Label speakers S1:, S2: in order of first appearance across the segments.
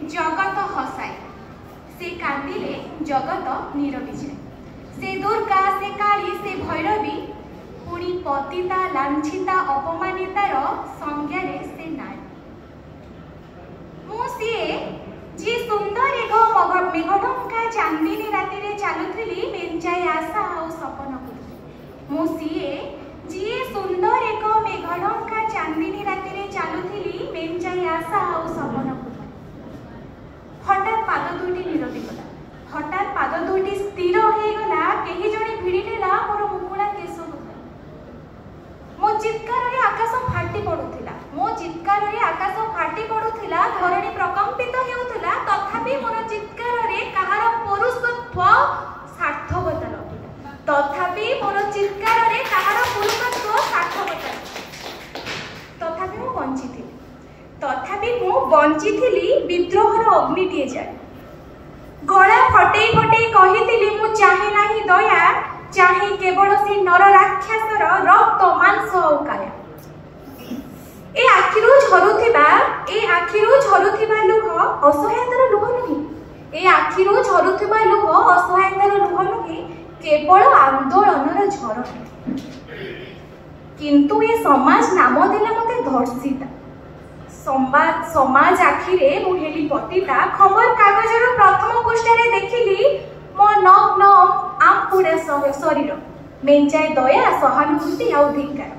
S1: जगत हसाए, से कांदिले जगत नीरवी जाए। से दुर्गा, से काली, से भैरवी, पुणी पतिता लांछिता अपमानितार संज्ञारे से नारी। मु सीए जी सुंदर एक मेघढंका चांदनी राति रे चलुथली बेंचाई आशा और सपन को। मु सीए जी सुंदर एक मेघढंका चांदनी राति रे चलुथली बेंचाई आशा और सपन को। हठात पाद दुईटी नीरवी गला। हठात पाद दुईटी स्थिर हो गला। केही जणे भिड़ी नेला मोर मुकुला केश को। मो चित्कार रे आकाश फाटी पडुथिला। मो चित्कार रे आकाश फाटी पडुथिला। धरणी प्रकंपित हेउथिला। तथापि मोर चित्कार रे कहार पुरुषत्व सार्थकता लभिला। तथापि मोर चित्कार रे कहार पुरुषत्व सार्थकता। तथापि मो बंचिथिली। तथापि मु बंचिथिली विद्रोहर अग्निटिए जाए। गला फटई फटई कहिथिली मु चाहे नाही दया, चाहे केवल से नर राक्षसर रक्त मांस और काया। ए आखिरु झरुथिबा लुह असहायतार लुह नुहे। ए आखिरु झरुथिबा लुह असहायतार लुह नुहे, केवल आंदोलनर झर। किंतु ए समाज नाम देला मते धर्षिता। समाज आखिरे मु हेली पतिता। खबर कागजर प्रथम पृष्ठारे देखिली मो नग्न आंपुड़ा शरीर, मेंचाए दया, सहानुभूति और धिक्कार।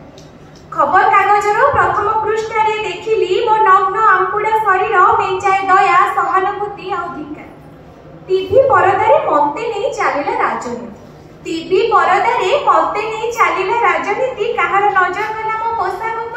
S1: खबर कागजर प्रथम पृष्ठारे देखिली मो नग्न आंपुड़ा शरीर, मेंचाए दया, सहानुभूति और धिक्कार। टीवी परदारे मते नहीं चलिला राजनीति। टीवी परदारे मते नहीं चलिला राजनीति। कहार नजर गला मो पोशाक